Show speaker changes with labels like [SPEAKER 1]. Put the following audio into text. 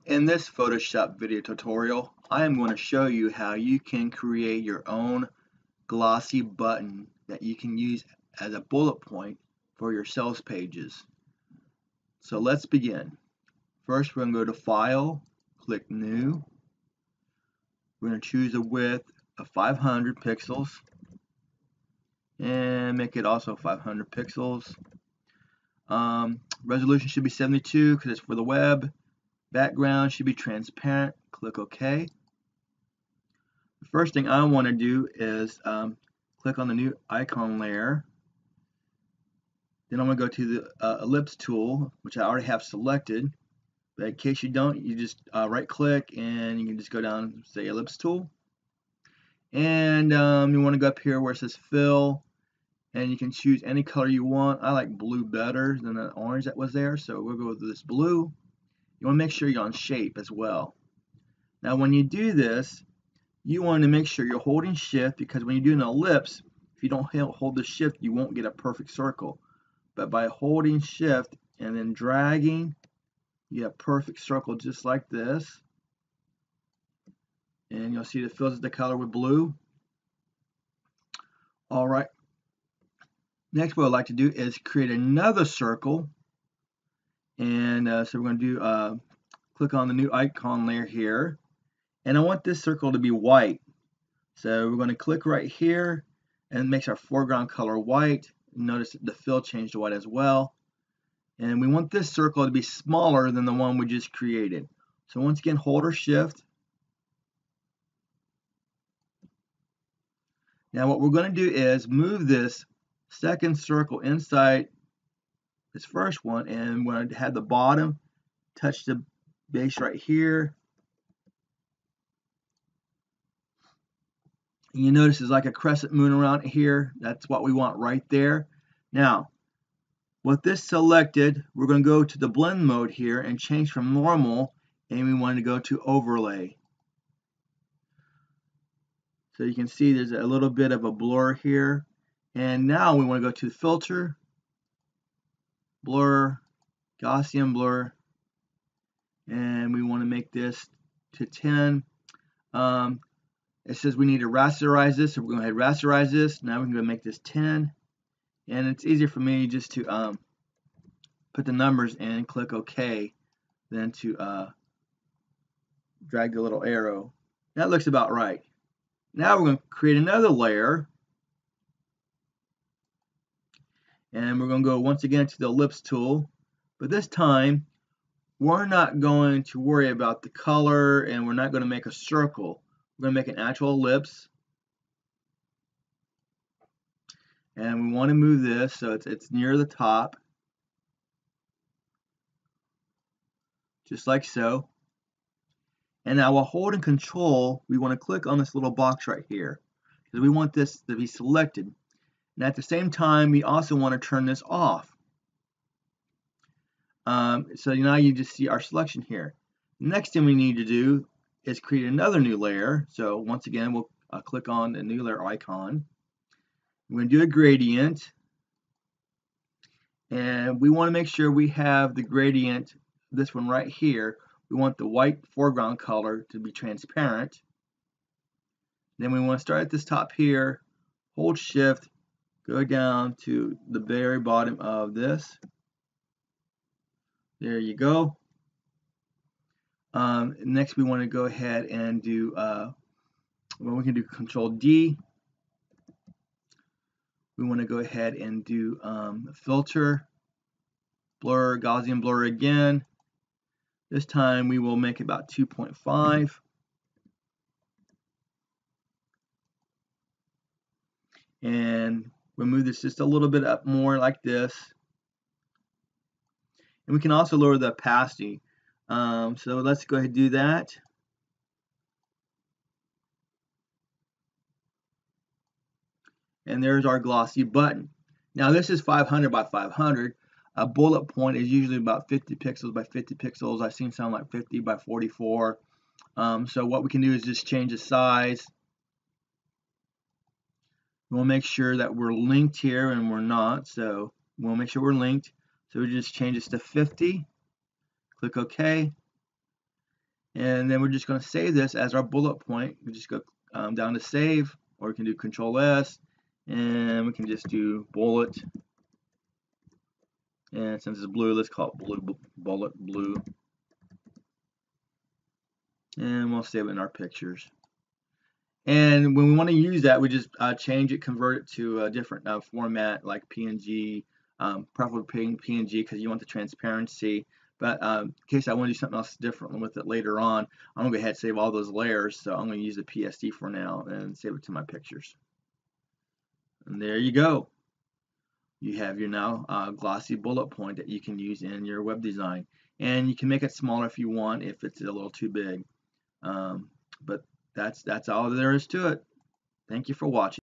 [SPEAKER 1] In this Photoshop video tutorial, I am going to show you how you can create your own glossy button that you can use as a bullet point for your sales pages. So let's begin. First, we're going to go to File, click New. We're going to choose a width of 500 pixels and make it also 500 pixels. Resolution should be 72 because it's for the web. Background should be transparent. Click OK. The first thing I want to do is click on the new icon layer. Then I'm going to go to the ellipse tool, which I already have selected. But in case you don't, you just right click and you can just go down and say ellipse tool. And you want to go up here where it says fill, and you can choose any color you want. I like blue better than the orange that was there, so we'll go with this blue. You want to make sure you're on shape as well. Now when you do this, you want to make sure you're holding shift, because when you do an ellipse, if you don't hold the shift, you won't get a perfect circle. But by holding shift and then dragging, you get a perfect circle just like this. And you'll see it fills the color with blue. Alright. Next, what I'd like to do is create another circle. And so we're going to do click on the new icon layer here. And I want this circle to be white. So we're going to click right here and it makes our foreground color white. Notice that the fill changed to white as well. And we want this circle to be smaller than the one we just created. So once again, hold or shift. Now what we're going to do is move this second circle inside this first one, and we're going to have the bottom touch the base right here. And you notice there's like a crescent moon around here. That's what we want right there. Now, with this selected, we're going to go to the blend mode here and change from normal, and we want to go to overlay. So you can see there's a little bit of a blur here. And now we want to go to filter, blur, Gaussian blur, and we want to make this to 10. It says we need to rasterize this, so we're going to go ahead and rasterize this. Now we can go make this 10. And it's easier for me just to put the numbers in and click OK than to drag the little arrow. That looks about right. Now we're going to create another layer. And we're going to go once again to the ellipse tool. But this time, we're not going to worry about the color, and we're not going to make a circle. We're going to make an actual ellipse. And we want to move this so it's near the top. Just like so. And now while holding control, we want to click on this little box right here, because we want this to be selected. And at the same time, we also want to turn this off. So now you just see our selection here. Next thing we need to do is create another new layer. So once again, we'll click on the new layer icon. We're going to do a gradient. And we want to make sure we have the gradient, this one right here. We want the white foreground color to be transparent. Then we want to start at this top here, hold shift, go down to the very bottom of this. There you go. Next we want to go ahead and do, well, we can do Control D. We want to go ahead and do filter, blur, Gaussian blur again. This time we will make about 2.5. And we'll move this just a little bit up more like this. And we can also lower the opacity. So let's go ahead and do that. And there's our glossy button. Now this is 500 by 500. A bullet point is usually about 50 pixels by 50 pixels. I've seen some like 50 by 44. So what we can do is just change the size. We'll make sure that we're linked here, and we're not. So we'll make sure we're linked. So we just change this to 50. Click OK. And then we're just going to save this as our bullet point. We just go down to save, or we can do Control S, and we can just do bullet. And since it's blue, let's call it bullet blue. And we'll save it in our pictures. And when we want to use that, we just change it, convert it to a different format like PNG, preferably PNG because you want the transparency. But in case I want to do something else different with it later on, I'm going to go ahead and save all those layers. So I'm going to use the PSD for now and save it to my pictures. And there you go. You have your now glossy bullet point that you can use in your web design. And you can make it smaller if you want, if it's a little too big. But that's all there is to it. Thank you for watching.